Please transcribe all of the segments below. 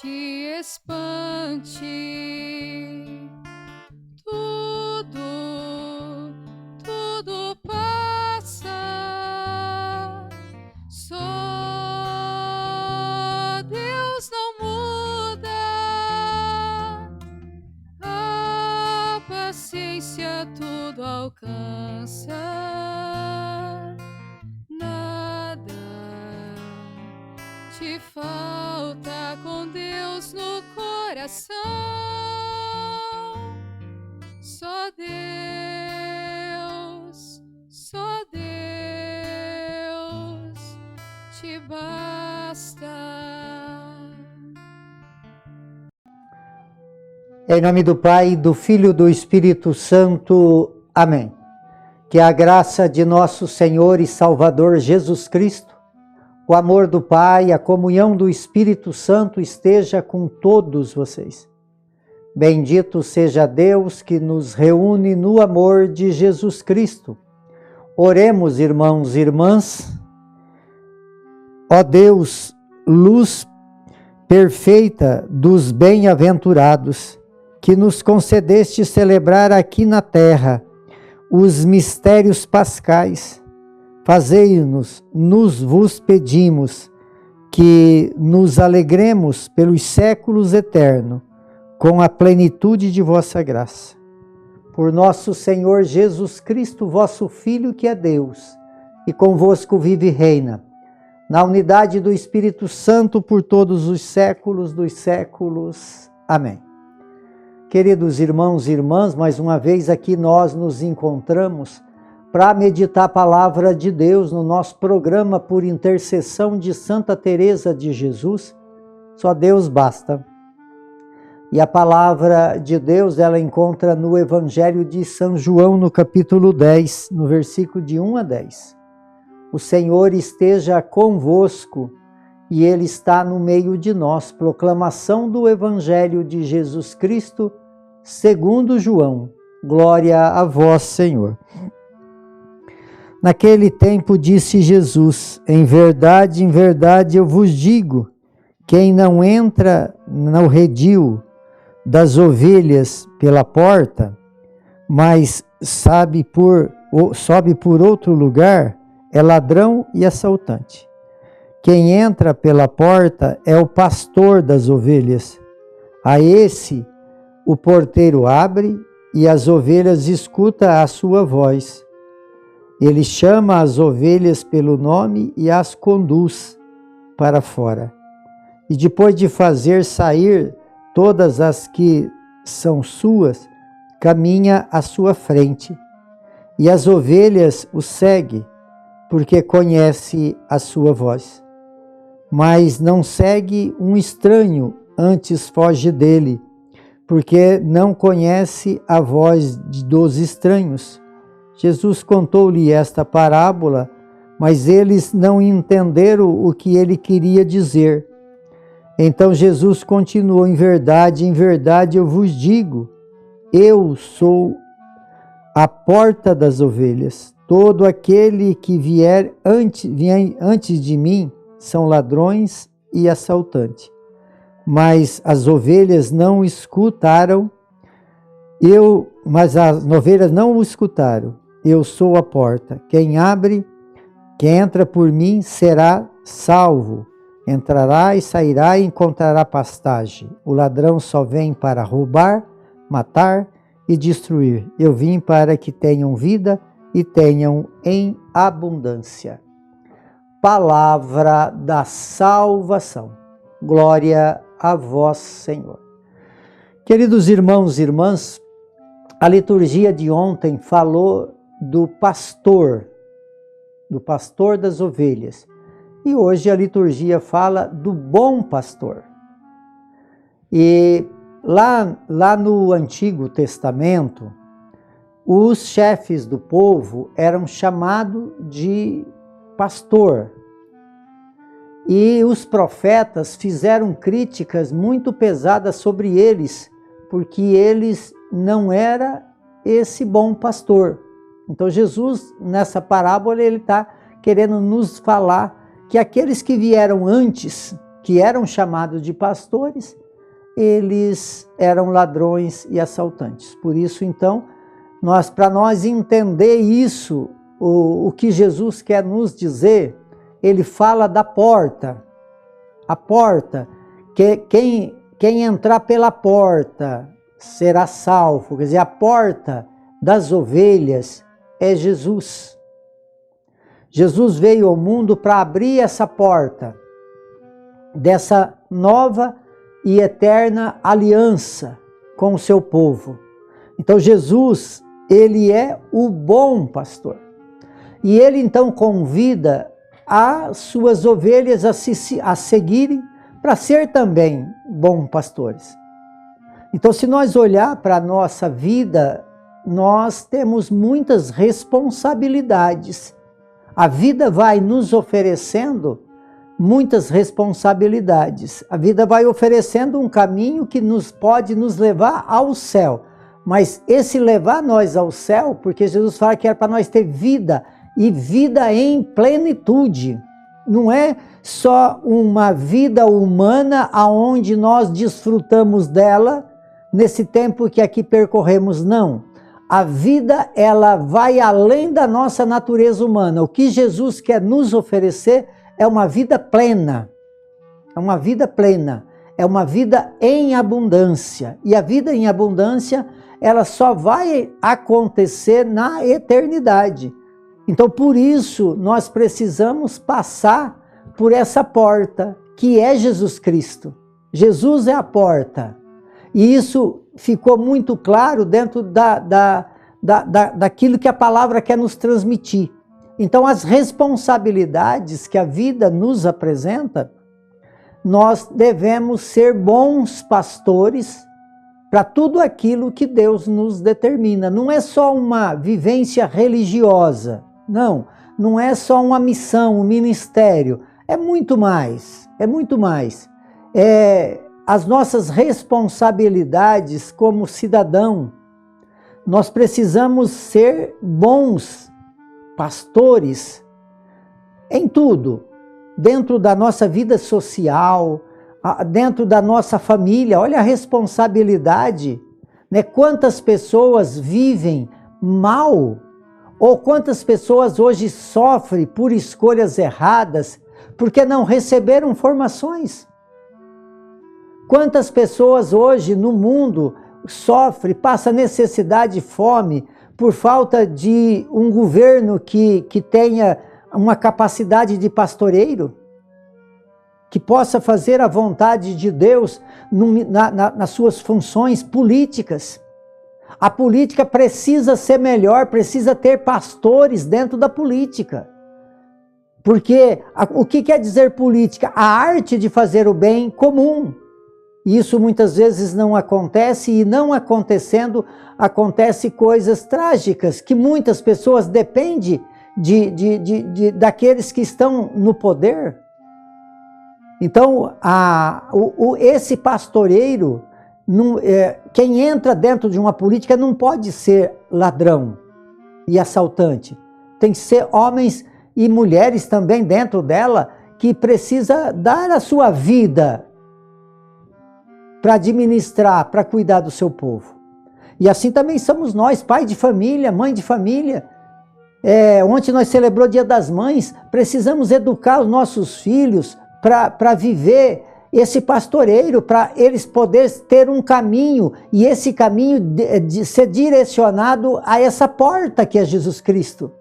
te espante. Tudo passa, só Deus não muda, a paciência tudo alcança, nada te falta com Deus no coração. Só Deus te basta. Em nome do Pai, do Filho e do Espírito Santo. Amém. Que a graça de nosso Senhor e Salvador Jesus Cristo, o amor do Pai, a comunhão do Espírito Santo esteja com todos vocês. Bendito seja Deus que nos reúne no amor de Jesus Cristo. Oremos, irmãos e irmãs. Ó Deus, luz perfeita dos bem-aventurados, que nos concedeste celebrar aqui na terra os mistérios pascais, fazei-nos, vos pedimos, que nos alegremos pelos séculos eternos, com a plenitude de vossa graça. Por nosso Senhor Jesus Cristo, vosso Filho, que é Deus, e convosco vive e reina, na unidade do Espírito Santo, por todos os séculos dos séculos. Amém. Queridos irmãos e irmãs, mais uma vez aqui nós nos encontramos para meditar a palavra de Deus no nosso programa por intercessão de Santa Teresa de Jesus. Só Deus basta. E a palavra de Deus, ela encontra no Evangelho de São João, no capítulo 10, no versículo de 1 a 10. O Senhor esteja convosco e Ele está no meio de nós. Proclamação do Evangelho de Jesus Cristo, segundo João. Glória a vós, Senhor. Naquele tempo disse Jesus: em verdade, eu vos digo, quem não entra no redil das ovelhas pela porta, mas sobe por outro lugar, é ladrão e assaltante. Quem entra pela porta é o pastor das ovelhas. A esse o porteiro abre e as ovelhas escutam a sua voz. Ele chama as ovelhas pelo nome e as conduz para fora. E depois de fazer sair todas as que são suas, caminha à sua frente. E as ovelhas o seguem, porque conhece a sua voz. Mas não segue um estranho, antes foge dele, porque não conhece a voz dos estranhos. Jesus contou-lhe esta parábola, mas eles não entenderam o que ele queria dizer. Então Jesus continuou: em verdade, eu vos digo, eu sou a porta das ovelhas. Todo aquele que vier antes de mim são ladrões e assaltantes. Mas as ovelhas não escutaram, eu sou a porta. Quem entra por mim será salvo. Entrará e sairá e encontrará pastagem. O ladrão só vem para roubar, matar e destruir. Eu vim para que tenham vida e tenham em abundância. Palavra da salvação. Glória a vós, Senhor. Queridos irmãos e irmãs, a liturgia de ontem falou do pastor das ovelhas. E hoje a liturgia fala do bom pastor. E lá no Antigo Testamento, os chefes do povo eram chamados de pastor. E os profetas fizeram críticas muito pesadas sobre eles, porque eles não eram esse bom pastor. Então Jesus, nessa parábola, ele está querendo nos falar que aqueles que vieram antes que eram chamados de pastores, eles eram ladrões e assaltantes. Por isso, então, para nós entender isso, o que Jesus quer nos dizer, ele fala da porta. A porta, que quem entrar pela porta será salvo. Quer dizer, a porta das ovelhas é Jesus. Jesus veio ao mundo para abrir essa porta dessa nova e eterna aliança com o seu povo. Então Jesus, ele é o bom pastor. E ele então convida as suas ovelhas a seguirem para ser também bons pastores. Então, se nós olhar para a nossa vida, nós temos muitas responsabilidades. A vida vai nos oferecendo muitas responsabilidades. A vida vai oferecendo um caminho que pode nos levar ao céu. Mas esse levar nós ao céu, porque Jesus fala que era para nós ter vida, e vida em plenitude. Não é só uma vida humana aonde nós desfrutamos dela nesse tempo que aqui percorremos, não. A vida, ela vai além da nossa natureza humana. O que Jesus quer nos oferecer é uma vida plena. É uma vida plena. É uma vida em abundância. E a vida em abundância, ela só vai acontecer na eternidade. Então, por isso, nós precisamos passar por essa porta, que é Jesus Cristo. Jesus é a porta. E isso ficou muito claro dentro daquilo que a palavra quer nos transmitir. Então, as responsabilidades que a vida nos apresenta, nós devemos ser bons pastores para tudo aquilo que Deus nos determina. Não é só uma vivência religiosa, não é só uma missão, um ministério, é muito mais, as nossas responsabilidades como cidadão. Nós precisamos ser bons pastores em tudo, dentro da nossa vida social, dentro da nossa família. Olha a responsabilidade, né? Quantas pessoas vivem mal, ou quantas pessoas hoje sofrem por escolhas erradas, porque não receberam formações. Quantas pessoas hoje no mundo sofrem, passam necessidade e fome por falta de um governo que tenha uma capacidade de pastoreiro, que possa fazer a vontade de Deus nas suas funções políticas. A política precisa ser melhor, precisa ter pastores dentro da política. Porque o que quer dizer política? A arte de fazer o bem comum. Isso muitas vezes não acontece, e não acontecendo, acontece coisas trágicas, que muitas pessoas dependem daqueles que estão no poder. Então, esse pastoreiro, quem entra dentro de uma política não pode ser ladrão e assaltante. Tem que ser homens e mulheres também dentro dela, que precisa dar a sua vida para administrar, para cuidar do seu povo. E assim também somos nós, pai de família, mãe de família. Ontem nós celebrou o Dia das Mães, precisamos educar os nossos filhos para viver esse pastoreiro, para eles poderem ter um caminho, e esse caminho de ser direcionado a essa porta que é Jesus Cristo.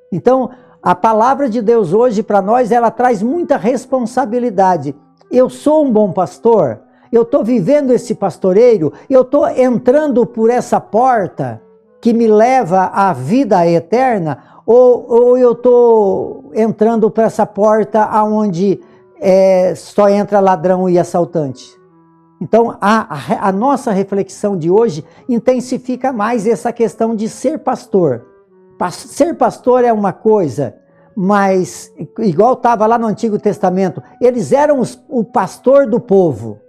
Então, a palavra de Deus hoje para nós, ela traz muita responsabilidade. Eu sou um bom pastor? Eu estou vivendo esse pastoreiro? Eu estou entrando por essa porta que me leva à vida eterna? Ou eu estou entrando por essa porta onde só entra ladrão e assaltante? Então, a nossa reflexão de hoje intensifica mais essa questão de ser pastor. Ser pastor é uma coisa, mas igual estava lá no Antigo Testamento, eles eram o pastor do povo,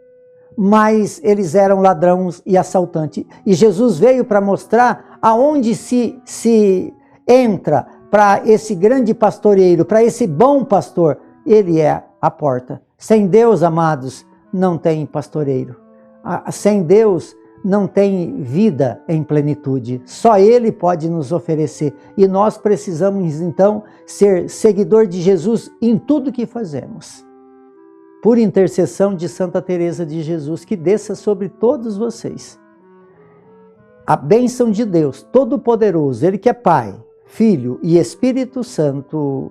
mas eles eram ladrões e assaltantes. E Jesus veio para mostrar aonde se entra para esse grande pastoreiro, para esse bom pastor. Ele é a porta, Sem Deus, amados, não tem pastoreiro. Sem Deus, não tem vida em plenitude. Só Ele pode nos oferecer. E nós precisamos, então, ser seguidor de Jesus em tudo que fazemos. Por intercessão de Santa Teresa de Jesus, que desça sobre todos vocês a bênção de Deus Todo-Poderoso, Ele que é Pai, Filho e Espírito Santo.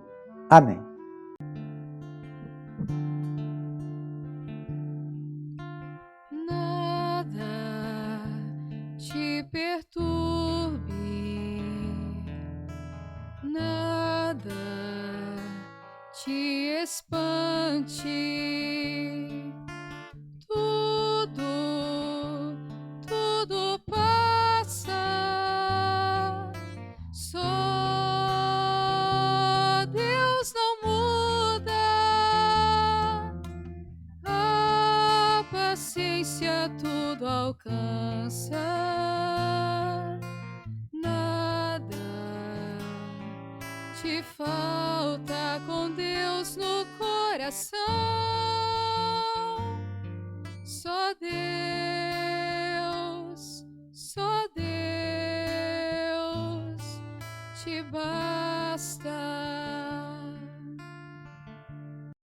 Amém. Nada te perturbe, nada te espante, tudo passa, só Deus não muda, a paciência tudo alcança, nada te falta com Deus no coração, só Deus te basta.